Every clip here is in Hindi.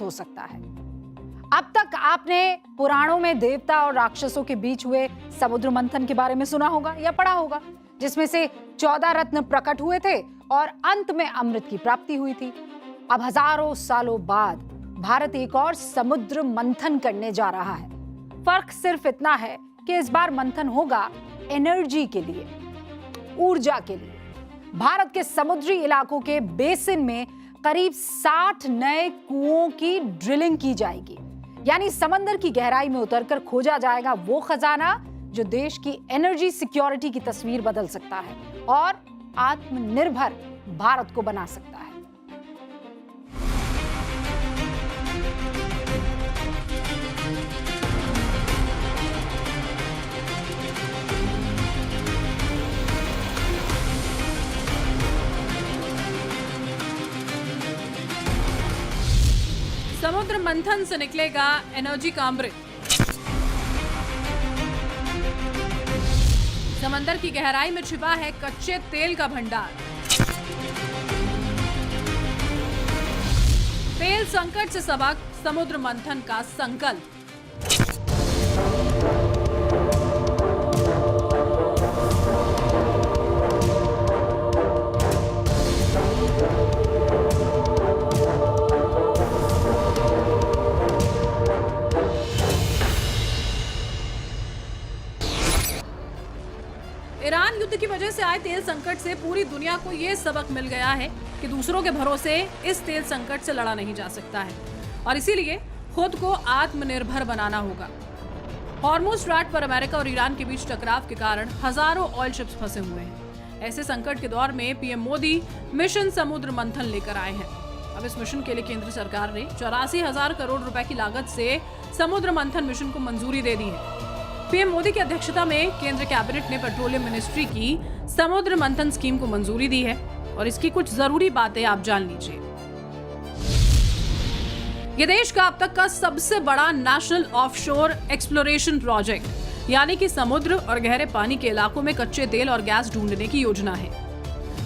हो सकता है। अब तक आपने पुराणों में देवता और राक्षसों के बीच हुए समुद्र मंथन के बारे में सुना होगा या पढ़ा होगा, जिसमें से 14 रत्न प्रकट हुए थे और अंत में अमृत की प्राप्ति हुई थी। अब हजारों सालों बाद भारत एक और समुद्र मंथन करने जा रहा है। फर्क सिर्फ इतना है कि इस बार मंथन होगा एनर्जी के लिए, ऊर्जा के लिए। भारत के समुद्री इलाकों के बेसिन में करीब 60 नए कुओं की ड्रिलिंग की जाएगी, यानी समंदर की गहराई में उतरकर खोजा जाएगा वो खजाना जो देश की एनर्जी सिक्योरिटी की तस्वीर बदल सकता है और आत्मनिर्भर भारत को बना सकता है। समुद्र मंथन से निकलेगा एनर्जी का अमृत। समंदर की गहराई में छिपा है कच्चे तेल का भंडार। तेल संकट से सबक, समुद्र मंथन का संकल्प। ईरान युद्ध की वजह से आए तेल संकट से पूरी दुनिया को यह सबक मिल गया है कि दूसरों के भरोसे इस तेल संकट से लड़ा नहीं जा सकता है और इसीलिए खुद को आत्मनिर्भर बनाना होगा। हॉर्मुज़ स्ट्रैट पर अमेरिका और ईरान के बीच टकराव के कारण हजारों ऑयल शिप्स फंसे हुए हैं। ऐसे संकट के दौर में पीएम मोदी मिशन समुद्र मंथन लेकर आए हैं। अब इस मिशन के लिए केंद्र सरकार ने 84,000 करोड़ रुपए की लागत से समुद्र मंथन मिशन को मंजूरी दे दी है। पीएम मोदी की अध्यक्षता में केंद्र कैबिनेट ने पेट्रोलियम मिनिस्ट्री की समुद्र मंथन स्कीम को मंजूरी दी है और इसकी कुछ जरूरी बातें आप जान लीजिए। ये देश का अब तक का सबसे बड़ा नेशनल ऑफशोर एक्सप्लोरेशन प्रोजेक्ट, यानी कि समुद्र और गहरे पानी के इलाकों में कच्चे तेल और गैस ढूंढने की योजना है।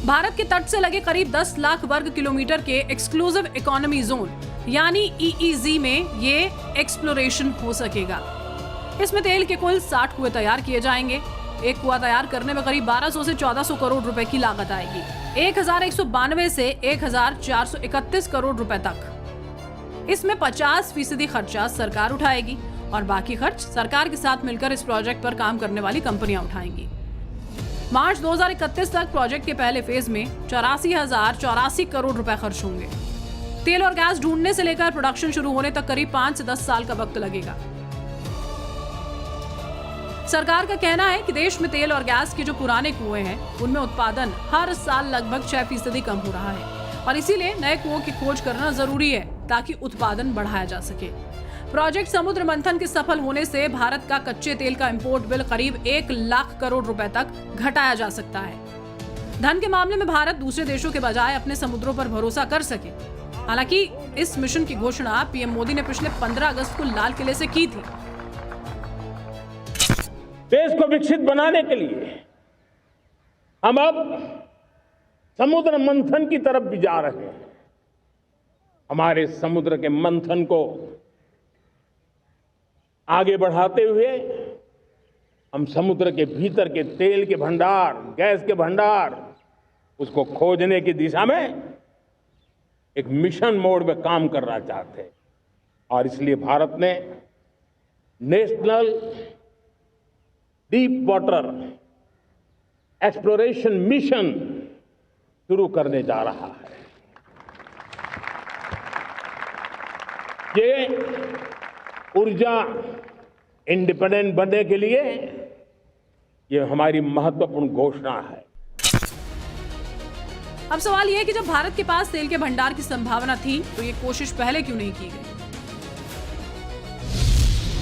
भारत के तट से लगे करीब 10 लाख वर्ग किलोमीटर के एक्सक्लूसिव इकोनॉमी जोन यानी EEZ में ये एक्सप्लोरेशन हो सकेगा। इसमें तेल के कुल 60 कुएं तैयार किए जाएंगे। एक कुआं तैयार करने में करीब 1200 से 1400 करोड़ रुपए की लागत आएगी। 1192 से 1431 करोड़ रुपए तक। इसमें 50% खर्चा सरकार उठाएगी और बाकी खर्च सरकार के साथ मिलकर इस प्रोजेक्ट पर काम करने वाली कंपनियां उठाएंगी। मार्च 2031 तक प्रोजेक्ट के पहले फेज में 84,084 करोड़ रुपए खर्च होंगे। तेल और गैस ढूंढने से लेकर प्रोडक्शन शुरू होने तक करीब 5 से 10 साल का वक्त लगेगा। सरकार का कहना है कि देश में तेल और गैस के जो पुराने कुएं हैं उनमें उत्पादन हर साल लगभग 6% कम हो रहा है और इसीलिए नए कुओं की खोज करना जरूरी है ताकि उत्पादन बढ़ाया जा सके। प्रोजेक्ट समुद्र मंथन के सफल होने से भारत का कच्चे तेल का इंपोर्ट बिल करीब 1 लाख करोड़ रुपए तक घटाया जा सकता है। धन के मामले में भारत दूसरे देशों के बजाय अपने समुद्रों पर भरोसा कर सके। हालांकि इस मिशन की घोषणा पीएम मोदी ने पिछले 15 अगस्त को लाल किले से की थी। देश को विकसित बनाने के लिए हम अब समुद्र मंथन की तरफ भी जा रहे हैं। हमारे समुद्र के मंथन को आगे बढ़ाते हुए हम समुद्र के भीतर के तेल के भंडार, गैस के भंडार, उसको खोजने की दिशा में एक मिशन मोड में काम करना चाहते हैं और इसलिए भारत ने national deep water exploration mission शुरू करने जा रहा है। ये ऊर्जा इंडिपेंडेंट बनने के लिए ये हमारी महत्वपूर्ण घोषणा है। अब सवाल यह है कि जब भारत के पास तेल के भंडार की संभावना थी तो ये कोशिश पहले क्यों नहीं की गई?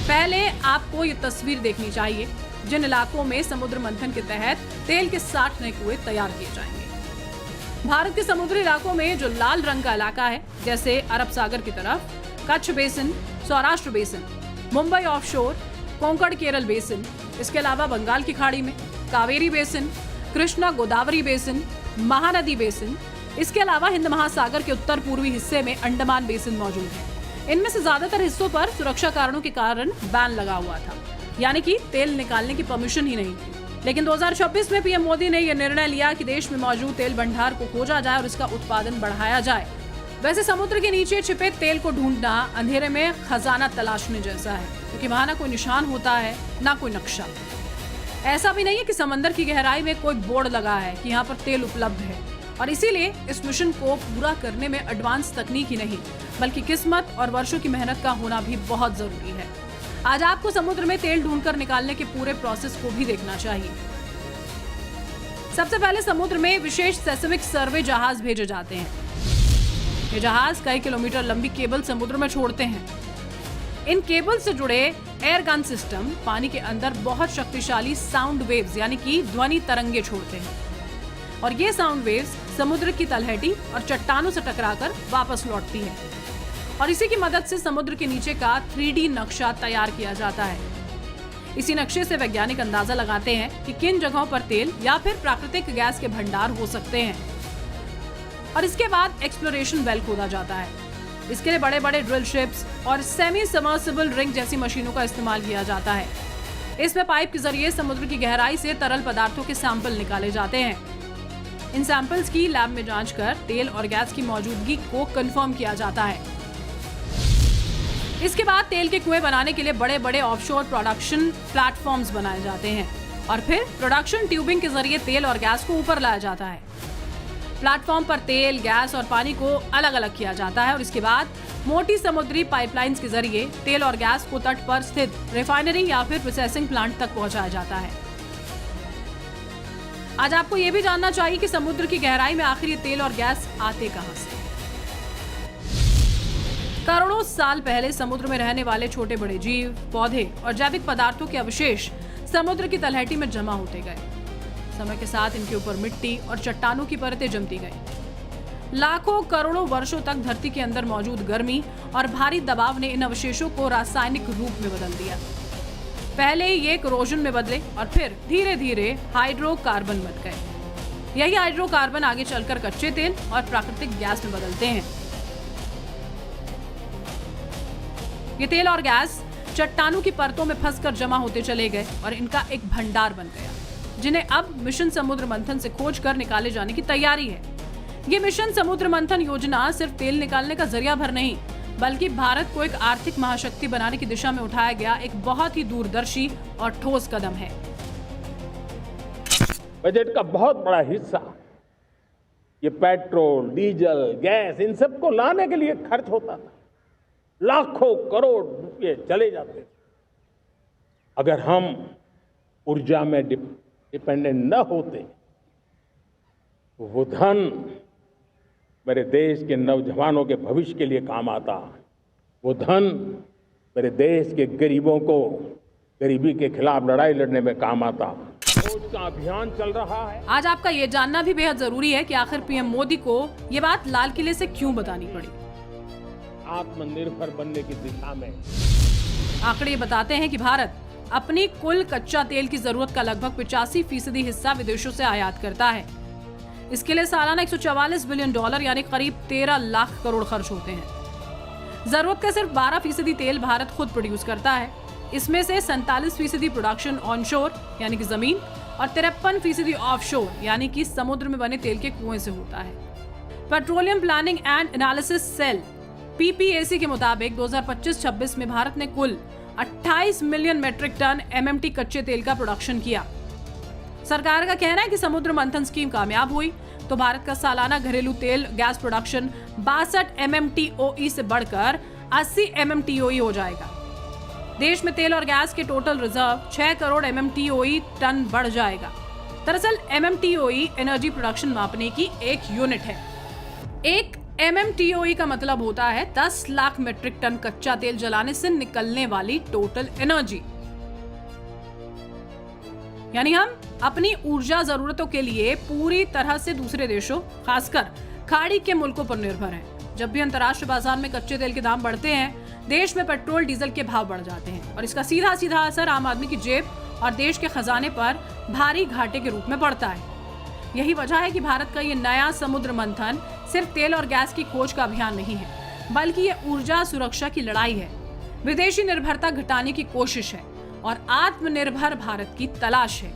पहले आपको ये तस्वीर देखनी चाहिए जिन इलाकों में समुद्र मंथन के तहत तेल के 60 नए कुएं तैयार किए जाएंगे। भारत के समुद्री इलाकों में जो लाल रंग का इलाका है, जैसे अरब सागर की तरफ, Kutch basin, Saurashtra basin, Mumbai offshore, Konkan Kerala basin, इसके अलावा बंगाल की खाड़ी में Kaveri basin, Krishna Godavari basin, Mahanadi basin, इसके अलावा हिंद महासागर के उत्तर पूर्वी हिस्से में अंडमान बेसिन मौजूद है। इनमें से ज्यादातर हिस्सों पर सुरक्षा कारणों के कारण बैन लगा हुआ था, यानी कि तेल निकालने की परमिशन ही नहीं थी। लेकिन 2026 में पीएम मोदी ने यह निर्णय लिया कि देश में मौजूद तेल भंडार को खोजा जाए और इसका उत्पादन बढ़ाया जाए। वैसे समुद्र के नीचे छिपे तेल को ढूंढना अंधेरे में खजाना तलाशने जैसा है, क्योंकि वहां ना कोई निशान होता है, ना कोई नक्शा। ऐसा भी नहीं है कि समंदर की गहराई में कोई बोर्ड लगा है कि यहाँ पर तेल उपलब्ध है। और इसीलिए इस मिशन को पूरा करने में एडवांस तकनीक ही नहीं, बल्कि किस्मत और वर्षों की मेहनत का होना भी बहुत जरूरी है। आज आपको समुद्र में तेल ढूंढकर निकालने के पूरे प्रोसेस को भी देखना चाहिए। सबसे पहले समुद्र में विशेष सेस्मिक सर्वे जहाज भेजे जाते हैं। ये जहाज कई किलोमीटर लंबी केबल समुद्र में छोड़ते हैं। इन केबल से जुड़े एयर गन सिस्टम पानी के अंदर बहुत शक्तिशाली साउंड वेव्स यानी कि ध्वनि तरंगे छोड़ते हैं, और ये साउंड वेव्स समुद्र की तलहटी और चट्टानों से टकराकर वापस लौटती है, और इसी की मदद से समुद्र के नीचे का 3D नक्शा तैयार किया जाता है। इसी नक्शे से वैज्ञानिक अंदाजा लगाते हैं कि किन जगहों पर तेल या फिर प्राकृतिक गैस के भंडार हो सकते हैं, और इसके बाद एक्सप्लोरेशन वेल खोदा जाता है। इसके लिए बड़े बड़े ड्रिल शिप्स और सेमी सबमर्सिबल रिंग जैसी मशीनों का इस्तेमाल किया जाता है। इसमें पाइप के जरिए समुद्र की गहराई से तरल पदार्थों के सैंपल निकाले जाते हैं। इन सैंपल्स की लैब में जांच कर तेल और गैस की मौजूदगी को कंफर्म किया जाता है। इसके बाद तेल के कुएं बनाने के लिए बड़े बड़े ऑफशोर प्रोडक्शन प्लेटफॉर्म्स बनाए जाते हैं, और फिर प्रोडक्शन ट्यूबिंग के जरिए तेल और गैस को ऊपर लाया जाता है। प्लेटफॉर्म पर तेल, गैस और पानी को अलग अलग किया जाता है, और इसके बाद मोटी समुद्री पाइपलाइंस के जरिए तेल और गैस को तट पर स्थित रिफाइनरी या फिर प्रोसेसिंग प्लांट तक पहुंचाया जाता है। आज आपको ये भी जानना चाहिए कि समुद्र की गहराई में आखिर ये तेल और गैस आते कहां से। करोड़ों साल पहले समुद्र में रहने वाले छोटे बड़े जीव, पौधे और जैविक पदार्थों के अवशेष समुद्र की तलहटी में जमा होते गए। समय के साथ इनके ऊपर मिट्टी और चट्टानों की परतें जमती गईं। लाखों करोड़ों वर्षों तक धरती के अंदर मौजूद गर्मी और भारी दबाव ने इन अवशेषों को रासायनिक रूप में बदल दिया। पहले ये कोरोजन में बदले और फिर धीरे धीरे हाइड्रोकार्बन बन गए। यही हाइड्रोकार्बन आगे चलकर कच्चे तेल और प्राकृतिक गैस में बदलते हैं। ये तेल और गैस चट्टानों की परतों में फंसकर जमा होते चले गए और इनका एक भंडार बन गया, जिन्हें अब मिशन समुद्र मंथन से खोज कर निकाले जाने की तैयारी है। ये मिशन समुद्र मंथन योजना सिर्फ तेल निकालने का जरिया भर नहीं, बल्कि भारत को एक आर्थिक महाशक्ति बनाने की दिशा में उठाया गया एक बहुत ही दूरदर्शी और ठोस कदम है। बजट का बहुत बड़ा हिस्सा ये पेट्रोल, डीजल, गैस इन सब को लाने के लिए खर्च होता था। लाखों करोड़ रुपए चले जाते थे। अगर हम ऊर्जा में डिपेंडेंट न होते तो वो धन मेरे देश के नौजवानों के भविष्य के लिए काम आता। वो धन मेरे देश के गरीबों को गरीबी के खिलाफ लड़ाई लड़ने में काम आता। खोज का अभियान चल रहा है। आज आपका ये जानना भी बेहद जरूरी है कि आखिर पीएम मोदी को ये बात लाल किले से क्यों बतानी पड़ी। आत्मनिर्भर बनने की दिशा में आंकड़े बताते हैं कि भारत अपनी कुल कच्चा तेल की जरूरत का लगभग 85% हिस्सा विदेशों से आयात करता है। इसके लिए सालाना $144 बिलियन यानी करीब 13 लाख करोड़ खर्च होते हैं। जरूरत का सिर्फ 12% तेल भारत खुद प्रोड्यूस करता है। इसमें से 47% प्रोडक्शन ऑनशोर यानी कि जमीन और 53% ऑफशोर यानी कि समुद्र में बने तेल के कुएं से होता है। Petroleum planning and analysis cell PPAC के मुताबिक 2025-26 में भारत ने कुल 28 मिलियन मेट्रिक टन MMT कच्चे तेल का प्रोडक्शन किया। सरकार का कहना है कि समुद्र मंथन स्कीम कामयाब हुई तो भारत का सालाना घरेलू तेल गैस प्रोडक्शन 62 MMTOE से बढ़कर 80 MMTOE हो जाएगा। देश में तेल और गैस के total reserve 6 crore MMTOE ton बढ़ जाएगा। दरअसल MMTOE एनर्जी प्रोडक्शन मापने की एक यूनिट है। एक MMTOE का मतलब होता है 10 लाख मीट्रिक टन कच्चा तेल जलाने से निकलने वाली टोटल एनर्जी। यानी हम अपनी ऊर्जा जरूरतों के लिए पूरी तरह से दूसरे देशों, खासकर खाड़ी के मुल्कों पर निर्भर हैं। जब भी अंतर्राष्ट्रीय बाजार में कच्चे तेल के दाम बढ़ते हैं, देश में पेट्रोल डीजल के भाव बढ़ जाते हैं और इसका सीधा सीधा असर आम आदमी की जेब और देश के खजाने पर भारी घाटे के रूप में पड़ता है। यही वजह है कि भारत का ये नया समुद्र मंथन सिर्फ तेल और गैस की खोज का अभियान नहीं है, बल्कि ये ऊर्जा सुरक्षा की लड़ाई है, विदेशी निर्भरता घटाने की कोशिश है और आत्मनिर्भर भारत की तलाश है।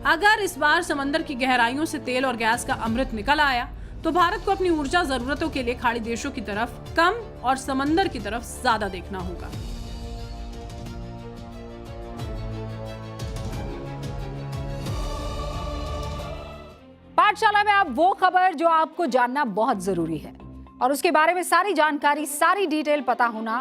अगर इस बार समंदर की गहराइयों से तेल और गैस का अमृत निकल आया तो भारत को अपनी ऊर्जा जरूरतों के लिए खाड़ी देशों की तरफ कम और समंदर की तरफ ज्यादा देखना होगा। पाठशाला में अब वो खबर जो आपको जानना बहुत जरूरी है और उसके बारे में सारी जानकारी, सारी डिटेल पता होना